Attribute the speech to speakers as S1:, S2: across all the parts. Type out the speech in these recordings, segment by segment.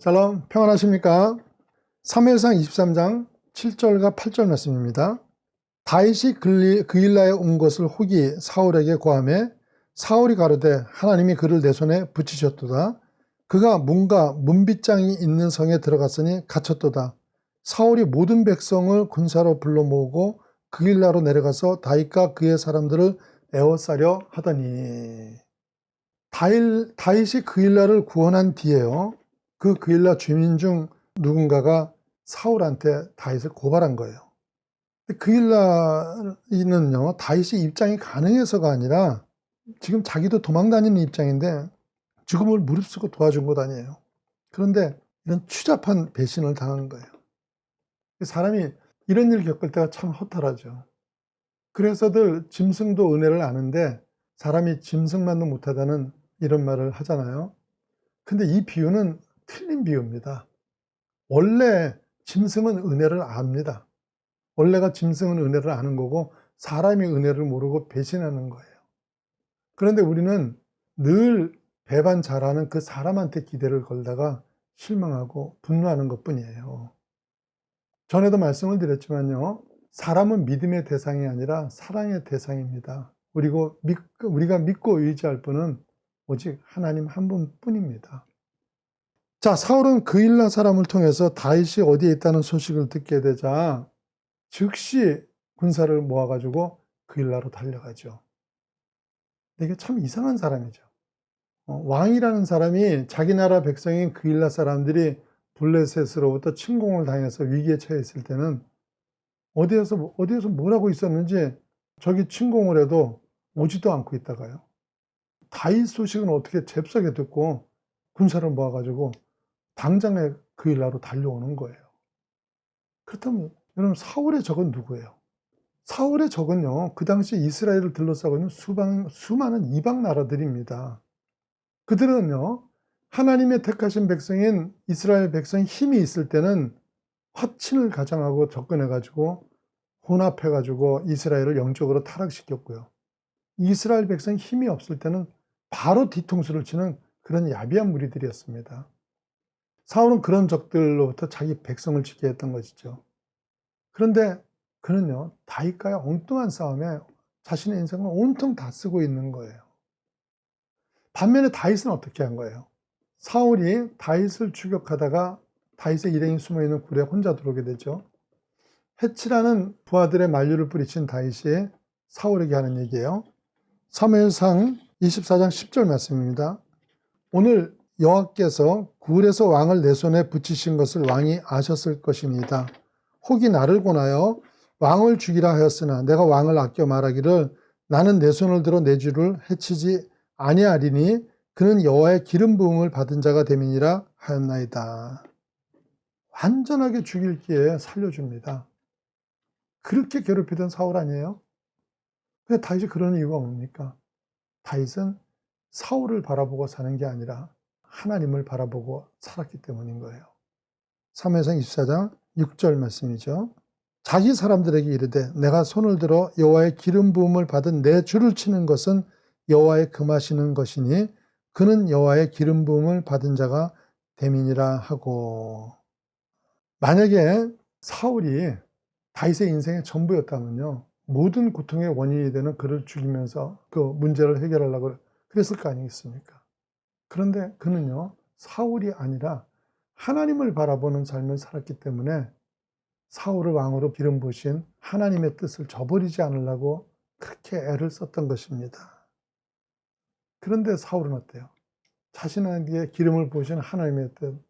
S1: 샬롬, 평안하십니까? 사무엘상 23장 7절과 8절 말씀입니다. 다윗이 그일라에 온 것을 후기 사울에게 고하매 사울이 가로되 하나님이 그를 내 손에 붙이셨도다. 그가 문과 문빗장이 있는 성에 들어갔으니 갇혔도다. 사울이 모든 백성을 군사로 불러 모으고 그일라로 내려가서 다윗과 그의 사람들을 에워싸려 하더니, 다윗이 그일라를 구원한 뒤에요, 그 그일라 주민 중 누군가가 사울한테 다윗을 고발한 거예요. 그일라는요, 다윗이 입장이 가능해서가 아니라 지금 자기도 도망다니는 입장인데 죽음을 무릅쓰고 도와준 것 아니에요. 그런데 이런 추잡한 배신을 당한 거예요. 사람이 이런 일 겪을 때가 참 허탈하죠. 그래서들 짐승도 은혜를 아는데 사람이 짐승만도 못하다는 이런 말을 하잖아요. 근데 이 비유는 틀린 비유입니다. 원래 짐승은 은혜를 압니다. 원래가 짐승은 은혜를 아는 거고 사람이 은혜를 모르고 배신하는 거예요. 그런데 우리는 늘 배반 잘하는 그 사람한테 기대를 걸다가 실망하고 분노하는 것뿐이에요. 전에도 말씀을 드렸지만요, 사람은 믿음의 대상이 아니라 사랑의 대상입니다. 그리고 우리가 믿고 의지할 분은 오직 하나님 한 분뿐입니다. 자, 사울은 그일라 사람을 통해서 다윗이 어디에 있다는 소식을 듣게 되자 즉시 군사를 모아가지고 그일라로 달려가죠. 이게 참 이상한 사람이죠. 왕이라는 사람이 자기 나라 백성인 그일라 사람들이 블레셋으로부터 침공을 당해서 위기에 처해 있을 때는 어디에서 뭘 하고 있었는지 저기 침공을 해도 오지도 않고 있다가요, 다윗 소식은 어떻게 잽싸게 듣고 군사를 모아가지고 당장에 그일라로 달려오는 거예요. 그렇다면 여러분, 사울의 적은 누구예요? 사울의 적은요, 그 당시 이스라엘을 둘러싸고 있는 수많은 이방 나라들입니다. 그들은요, 하나님의 택하신 백성인 이스라엘 백성이 힘이 있을 때는 화친을 가장하고 접근해가지고 혼합해가지고 이스라엘을 영적으로 타락시켰고요, 이스라엘 백성이 힘이 없을 때는 바로 뒤통수를 치는 그런 야비한 무리들이었습니다. 사울은 그런 적들로부터 자기 백성을 지켜야 했던 것이죠. 그런데 그는요, 다윗과의 엉뚱한 싸움에 자신의 인생을 온통 다 쓰고 있는 거예요. 반면에 다윗은 어떻게 한 거예요? 사울이 다윗을 추격하다가 다윗의 일행이 숨어있는 굴에 혼자 들어오게 되죠. 해치라는 부하들의 만류를 뿌리친 다윗이 사울에게 하는 얘기예요. 사무엘상 24장 10절 말씀입니다. 오늘 여호와께서 굴에서 왕을 내 손에 붙이신 것을 왕이 아셨을 것입니다. 혹이 나를 권하여 왕을 죽이라 하였으나 내가 왕을 아껴 말하기를 나는 내 손을 들어 내 주를 해치지 아니하리니 그는 여호와의 기름 부음을 받은 자가 됨이니라 하였나이다. 완전하게 죽일 기회에 살려줍니다. 그렇게 괴롭히던 사울 아니에요? 근데 다윗이 그런 이유가 뭡니까? 다윗은 사울을 바라보고 사는 게 아니라 하나님을 바라보고 살았기 때문인 거예요. 사무엘상 24장 6절 말씀이죠. 자기 사람들에게 이르되 내가 손을 들어 여호와의 기름 부음을 받은 내 주를 치는 것은 여호와의 금하시는 것이니 그는 여호와의 기름 부음을 받은 자가 됨이니라 하고. 만약에 사울이 다윗의 인생의 전부였다면요, 모든 고통의 원인이 되는 그를 죽이면서 그 문제를 해결하려고 그랬을 거 아니겠습니까? 그런데 그는요, 사울이 아니라 하나님을 바라보는 삶을 살았기 때문에 사울을 왕으로 기름 부으신 하나님의 뜻을 저버리지 않으려고 그렇게 애를 썼던 것입니다. 그런데 사울은 어때요? 자신에게 기름을 부으신 하나님의 뜻,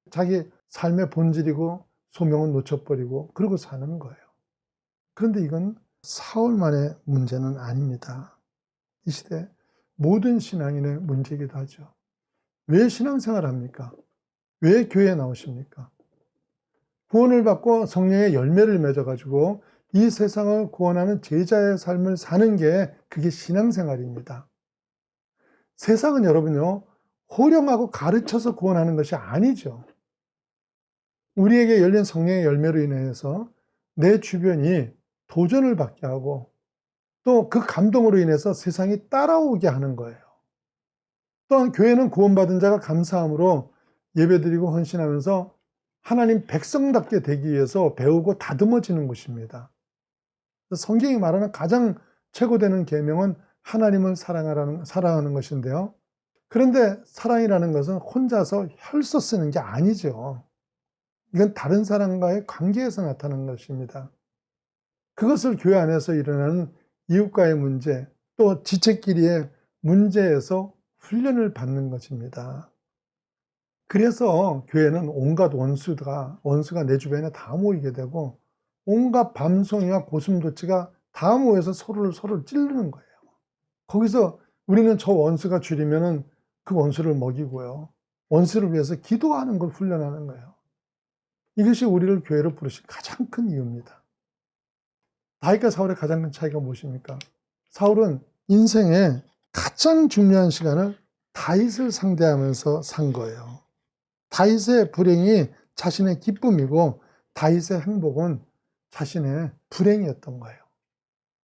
S1: 자기 삶의 본질이고 소명은 놓쳐버리고 그러고 사는 거예요. 그런데 이건 사울만의 문제는 아닙니다. 이 시대 모든 신앙인의 문제이기도 하죠. 왜 신앙생활을 합니까? 왜 교회에 나오십니까? 구원을 받고 성령의 열매를 맺어가지고 이 세상을 구원하는 제자의 삶을 사는 게 그게 신앙생활입니다. 세상은 여러분요, 호령하고 가르쳐서 구원하는 것이 아니죠. 우리에게 열린 성령의 열매로 인해서 내 주변이 도전을 받게 하고 또 그 감동으로 인해서 세상이 따라오게 하는 거예요. 또한 교회는 구원받은 자가 감사함으로 예배드리고 헌신하면서 하나님 백성답게 되기 위해서 배우고 다듬어지는 곳입니다. 성경이 말하는 가장 최고되는 계명은 하나님을 사랑하는 것인데요. 그런데 사랑이라는 것은 혼자서 혈서 쓰는 게 아니죠. 이건 다른 사람과의 관계에서 나타나는 것입니다. 그것을 교회 안에서 일어나는 이웃과의 문제, 또 지체끼리의 문제에서 훈련을 받는 것입니다. 그래서 교회는 온갖 원수가 내 주변에 다 모이게 되고 온갖 밤송이와 고슴도치가 다 모여서 서로를 찌르는 거예요. 거기서 우리는 저 원수가 줄이면은 그 원수를 먹이고요. 원수를 위해서 기도하는 걸 훈련하는 거예요. 이것이 우리를 교회로 부르신 가장 큰 이유입니다. 다윗과 사울의 가장 큰 차이가 무엇입니까? 사울은 인생의 가장 중요한 시간을 다윗을 상대하면서 산 거예요. 다윗의 불행이 자신의 기쁨이고 다윗의 행복은 자신의 불행이었던 거예요.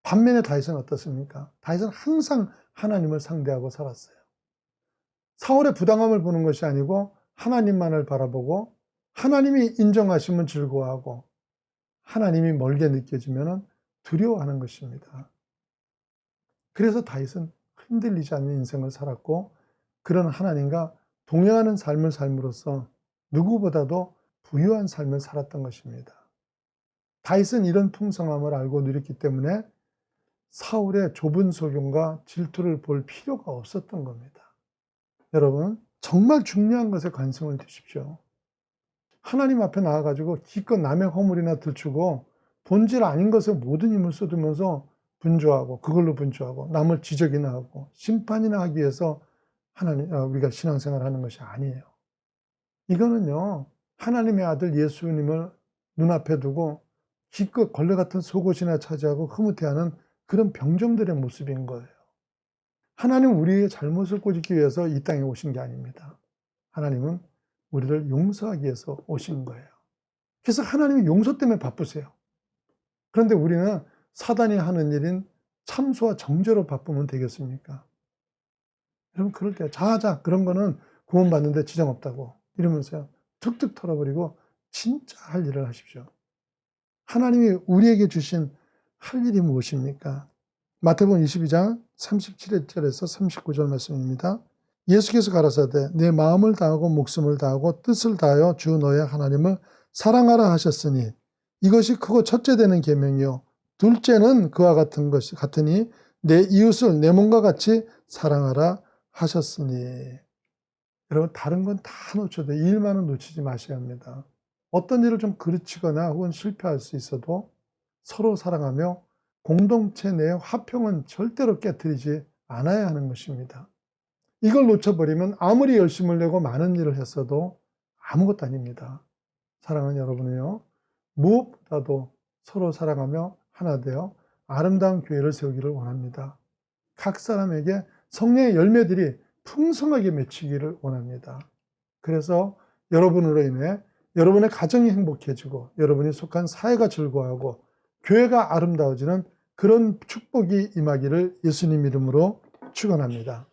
S1: 반면에 다윗은 어떻습니까? 다윗은 항상 하나님을 상대하고 살았어요. 사울의 부당함을 보는 것이 아니고 하나님만을 바라보고 하나님이 인정하시면 즐거워하고 하나님이 멀게 느껴지면 두려워하는 것입니다. 그래서 다윗은 흔들리지 않는 인생을 살았고 그런 하나님과 동행하는 삶을 삶으로써 누구보다도 부유한 삶을 살았던 것입니다. 다윗은 이런 풍성함을 알고 누렸기 때문에 사울의 좁은 소견과 질투를 볼 필요가 없었던 겁니다. 여러분, 정말 중요한 것에 관심을 두십시오. 하나님 앞에 나와가지고 기껏 남의 허물이나 들추고 본질 아닌 것에 모든 힘을 쏟으면서 그걸로 분주하고 남을 지적이나 하고 심판이나 하기 위해서 우리가 신앙생활을 하는 것이 아니에요. 이거는요, 하나님의 아들 예수님을 눈앞에 두고 기껏 걸레 같은 속옷이나 차지하고 흐뭇해하는 그런 병정들의 모습인 거예요. 하나님은 우리의 잘못을 꼬집기 위해서 이 땅에 오신 게 아닙니다. 하나님은 우리를 용서하기 위해서 오신 거예요. 그래서 하나님이 용서 때문에 바쁘세요. 그런데 우리는 사단이 하는 일인 참소와 정죄로 바쁘면 되겠습니까? 여러분, 그럴 때 자자 그런 거는 구원받는데 지장 없다고 이러면서요 툭툭 털어버리고 진짜 할 일을 하십시오. 하나님이 우리에게 주신 할 일이 무엇입니까? 마태복음 22장 37절에서 39절 말씀입니다. 예수께서 가라사대 내 마음을 다하고 목숨을 다하고 뜻을 다하여 주 너의 하나님을 사랑하라 하셨으니 이것이 크고 첫째 되는 계명이요 둘째는 그와 같으니 내 이웃을 내 몸과 같이 사랑하라 하셨으니. 여러분, 다른 건 다 놓쳐도 이 일만은 놓치지 마셔야 합니다. 어떤 일을 좀 그르치거나 혹은 실패할 수 있어도 서로 사랑하며 공동체 내의 화평은 절대로 깨트리지 않아야 하는 것입니다. 이걸 놓쳐버리면 아무리 열심을 내고 많은 일을 했어도 아무것도 아닙니다. 사랑하는 여러분은요, 무엇보다도 서로 사랑하며 하나 되어 아름다운 교회를 세우기를 원합니다. 각 사람에게 성령의 열매들이 풍성하게 맺히기를 원합니다. 그래서 여러분으로 인해 여러분의 가정이 행복해지고 여러분이 속한 사회가 즐거워하고 교회가 아름다워지는 그런 축복이 임하기를 예수님 이름으로 축원합니다.